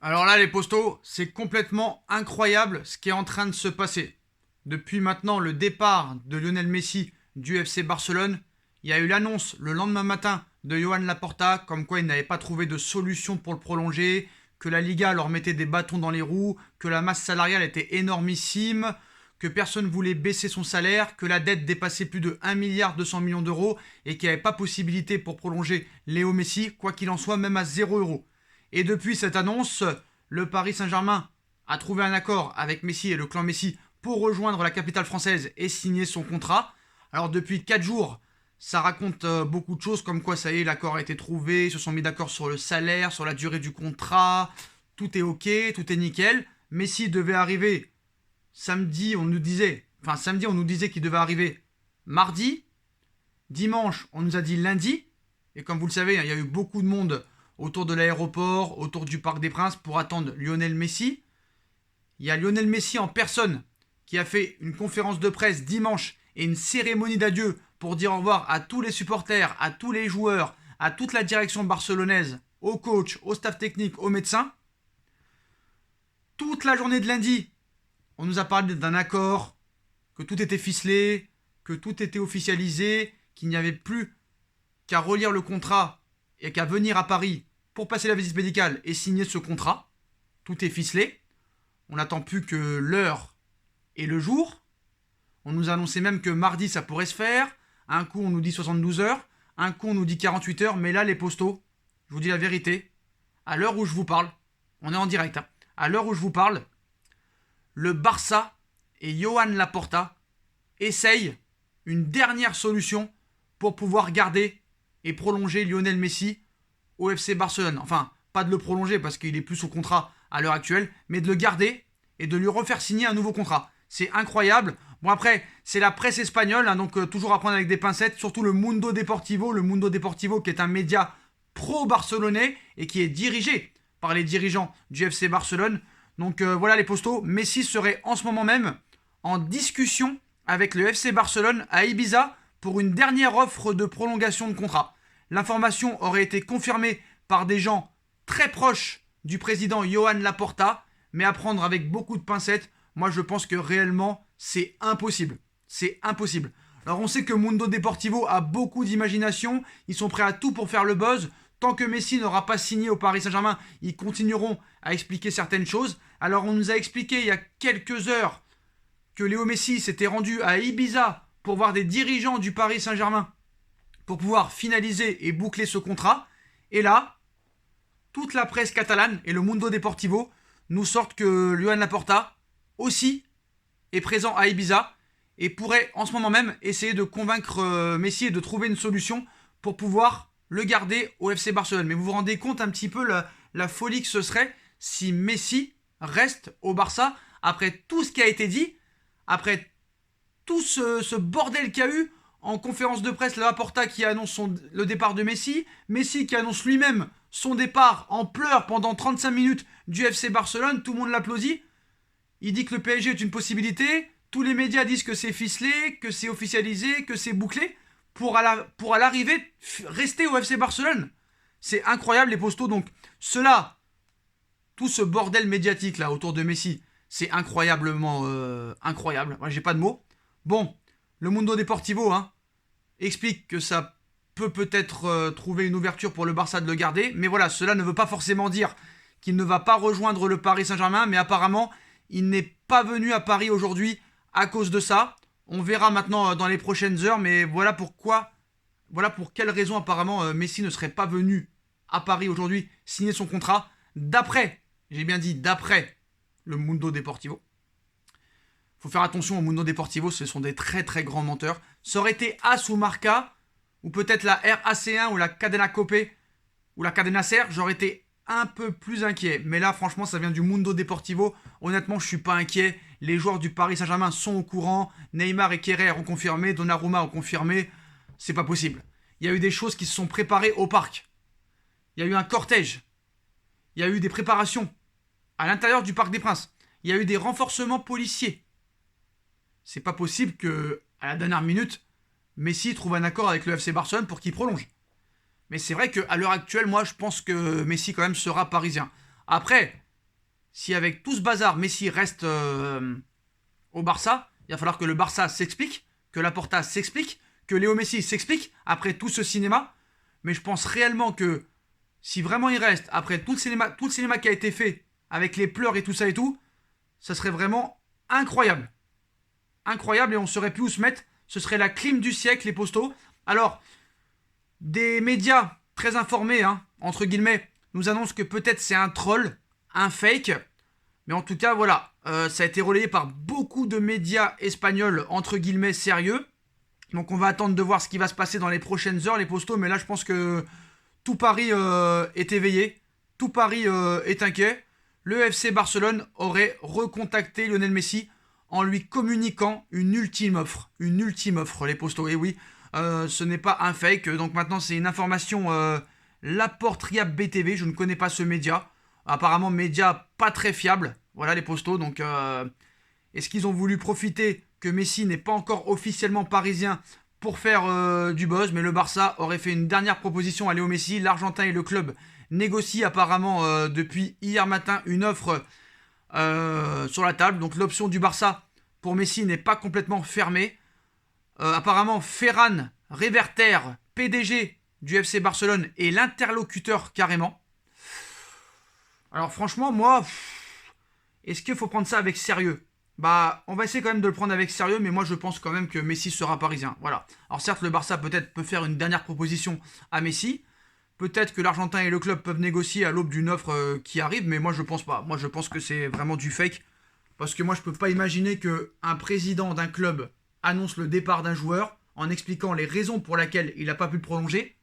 Alors là, les postos, c'est complètement incroyable ce qui est en train de se passer. Depuis maintenant le départ de Lionel Messi du FC Barcelone, il y a eu l'annonce le lendemain matin de Johan Laporta comme quoi il n'avait pas trouvé de solution pour le prolonger, que la Liga leur mettait des bâtons dans les roues, que la masse salariale était énormissime, que personne ne voulait baisser son salaire, que la dette dépassait plus de 1,2 milliard d'euros et qu'il n'y avait pas possibilité pour prolonger Léo Messi, quoi qu'il en soit, même à 0 euros. Et depuis cette annonce, le Paris Saint-Germain a trouvé un accord avec Messi et le clan Messi pour rejoindre la capitale française et signer son contrat. Alors depuis 4 jours, ça raconte beaucoup de choses comme quoi ça y est, l'accord a été trouvé, ils se sont mis d'accord sur le salaire, sur la durée du contrat, tout est ok, tout est nickel. Messi devait arriver samedi, on nous disait qu'il devait arriver mardi. Dimanche, on nous a dit lundi. Et comme vous le savez, il y a eu beaucoup de monde autour de l'aéroport, autour du Parc des Princes pour attendre Lionel Messi. Il y a Lionel Messi en personne qui a fait une conférence de presse dimanche et une cérémonie d'adieu pour dire au revoir à tous les supporters, à tous les joueurs, à toute la direction barcelonaise, au coach, au staff technique, aux médecins. Toute la journée de lundi, on nous a parlé d'un accord, que tout était ficelé, que tout était officialisé, qu'il n'y avait plus qu'à relire le contrat et qu'à venir à Paris pour passer la visite médicale et signer ce contrat. Tout est ficelé. On n'attend plus que l'heure et le jour. On nous a annoncé même que mardi ça pourrait se faire. Un coup on nous dit 72 heures, un coup on nous dit 48 heures, mais là les postos, je vous dis la vérité, à l'heure où je vous parle, on est en direct, hein, à l'heure où je vous parle, le Barça et Johan Laporta essayent une dernière solution pour pouvoir garder et prolonger Lionel Messi au FC Barcelone. Enfin, pas de le prolonger parce qu'il est plus sous contrat à l'heure actuelle, mais de le garder et de lui refaire signer un nouveau contrat. C'est incroyable. Bon après, c'est la presse espagnole, hein, donc toujours à prendre avec des pincettes, surtout le Mundo Deportivo qui est un média pro-barcelonais et qui est dirigé par les dirigeants du FC Barcelone. Donc voilà les postos, Messi serait en ce moment même en discussion avec le FC Barcelone à Ibiza pour une dernière offre de prolongation de contrat. L'information aurait été confirmée par des gens très proches du président Johan Laporta, mais à prendre avec beaucoup de pincettes. Moi, je pense que réellement, c'est impossible. C'est impossible. Alors, on sait que Mundo Deportivo a beaucoup d'imagination. Ils sont prêts à tout pour faire le buzz. Tant que Messi n'aura pas signé au Paris Saint-Germain, ils continueront à expliquer certaines choses. Alors, on nous a expliqué il y a quelques heures que Léo Messi s'était rendu à Ibiza pour voir des dirigeants du Paris Saint-Germain pour pouvoir finaliser et boucler ce contrat. Et là, toute la presse catalane et le Mundo Deportivo nous sortent que Joan Laporta aussi est présent à Ibiza et pourrait en ce moment même essayer de convaincre Messi et de trouver une solution pour pouvoir le garder au FC Barcelone. Mais vous vous rendez compte un petit peu la folie que ce serait si Messi reste au Barça après tout ce qui a été dit, après tout ce bordel qu'il y a eu en conférence de presse, Laporta qui annonce le départ de Messi, Messi qui annonce lui-même son départ en pleurs pendant 35 minutes du FC Barcelone, tout le monde l'applaudit. Il dit que le PSG est une possibilité, tous les médias disent que c'est ficelé, que c'est officialisé, que c'est bouclé, pour à l'arrivée rester au FC Barcelone. C'est incroyable les postos, donc cela, tout ce bordel médiatique là autour de Messi, c'est incroyablement incroyable. Moi, j'ai pas de mots. Bon, le Mundo Deportivo explique que ça peut-être trouver une ouverture pour le Barça de le garder, mais voilà, cela ne veut pas forcément dire qu'il ne va pas rejoindre le Paris Saint-Germain, mais apparemment, il n'est pas venu à Paris aujourd'hui à cause de ça. On verra maintenant dans les prochaines heures, mais voilà pour quelle raison apparemment Messi ne serait pas venu à Paris aujourd'hui signer son contrat, d'après, j'ai bien dit d'après le Mundo Deportivo. Faut faire attention au Mundo Deportivo, ce sont des très très grands menteurs. Ça aurait été AS ou Marca, ou peut-être la RAC1 ou la Cadena Cope, ou la Cadena Ser, j'aurais été un peu plus inquiet. Mais là, franchement, ça vient du Mundo Deportivo. Honnêtement, je suis pas inquiet. Les joueurs du Paris Saint-Germain sont au courant. Neymar et Kerrer ont confirmé, Donnarumma ont confirmé. C'est pas possible. Il y a eu des choses qui se sont préparées au parc. Il y a eu un cortège. Il y a eu des préparations à l'intérieur du Parc des Princes. Il y a eu des renforcements policiers. C'est pas possible que, à la dernière minute, Messi trouve un accord avec le FC Barcelone pour qu'il prolonge. Mais c'est vrai qu'à l'heure actuelle, moi, je pense que Messi, quand même, sera parisien. Après, si avec tout ce bazar, Messi reste au Barça, il va falloir que le Barça s'explique, que Laporta s'explique, que Léo Messi s'explique après tout ce cinéma. Mais je pense réellement que si vraiment il reste, après tout le cinéma qui a été fait, avec les pleurs et tout ça et tout, ça serait vraiment incroyable. Incroyable, et on saurait plus où se mettre. Ce serait la clim du siècle, les postos. Alors, des médias très informés, hein, entre guillemets, nous annoncent que peut-être c'est un troll, un fake. Mais en tout cas, voilà, ça a été relayé par beaucoup de médias espagnols, entre guillemets, sérieux. Donc on va attendre de voir ce qui va se passer dans les prochaines heures, les postos. Mais là, je pense que tout Paris est éveillé. Tout Paris est inquiet. Le FC Barcelone aurait recontacté Lionel Messi en lui communiquant une ultime offre. Une ultime offre, les postos. Et oui, ce n'est pas un fake. Donc maintenant, c'est une information Laporta BTV. Je ne connais pas ce média. Apparemment, média pas très fiable. Voilà, les postos. Donc, est-ce qu'ils ont voulu profiter que Messi n'est pas encore officiellement parisien pour faire du buzz? Mais le Barça aurait fait une dernière proposition à Léo Messi. L'Argentin et le club négocient apparemment depuis hier matin une offre sur la table. Donc l'option du Barça pour Messi n'est pas complètement fermée. Apparemment, Ferran Reverter, PDG du FC Barcelone, est l'interlocuteur carrément. Alors franchement, moi, est-ce qu'il faut prendre ça avec sérieux? Bah, on va essayer quand même de le prendre avec sérieux, mais moi je pense quand même que Messi sera parisien. Voilà. Alors certes, le Barça peut-être peut faire une dernière proposition à Messi. Peut-être que l'Argentin et le club peuvent négocier à l'aube d'une offre qui arrive, mais moi je pense pas. Moi je pense que c'est vraiment du fake. Parce que moi je peux pas imaginer qu'un président d'un club annonce le départ d'un joueur en expliquant les raisons pour lesquelles il n'a pas pu le prolonger.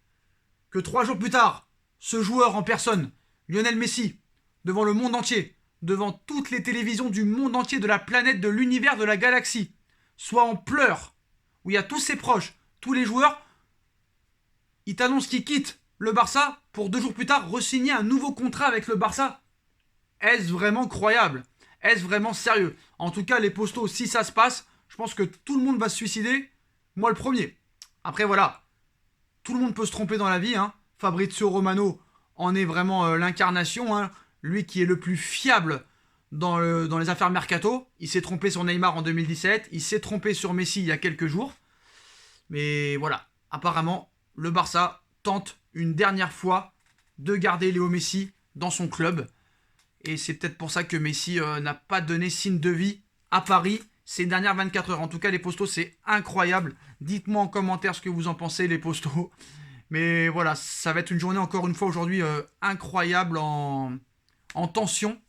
Que 3 jours plus tard, ce joueur en personne, Lionel Messi, devant le monde entier, devant toutes les télévisions du monde entier, de la planète, de l'univers, de la galaxie, soit en pleurs, où il y a tous ses proches, tous les joueurs, il t'annonce qu'il quitte le Barça pour 2 jours plus tard re-signer un nouveau contrat avec le Barça. Est-ce vraiment croyable? Est-ce vraiment sérieux? En tout cas, les postos, si ça se passe, je pense que tout le monde va se suicider. Moi le premier. Après voilà, tout le monde peut se tromper dans la vie, hein. Fabrizio Romano en est vraiment l'incarnation, hein. Lui qui est le plus fiable dans les affaires mercato. Il s'est trompé sur Neymar en 2017. Il s'est trompé sur Messi il y a quelques jours. Mais voilà, apparemment, le Barça tente une dernière fois de garder Léo Messi dans son club. Et c'est peut-être pour ça que Messi n'a pas donné signe de vie à Paris ces dernières 24 heures. En tout cas, les postos, c'est incroyable. Dites-moi en commentaire ce que vous en pensez, les postos. Mais voilà, ça va être une journée, encore une fois, aujourd'hui, incroyable en tension.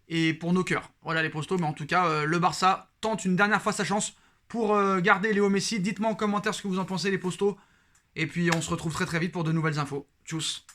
Et pour nos cœurs. Voilà, les postos. Mais en tout cas, le Barça tente une dernière fois sa chance pour garder Léo Messi. Dites-moi en commentaire ce que vous en pensez, les postos. Et puis, on se retrouve très très vite pour de nouvelles infos. Tchuss.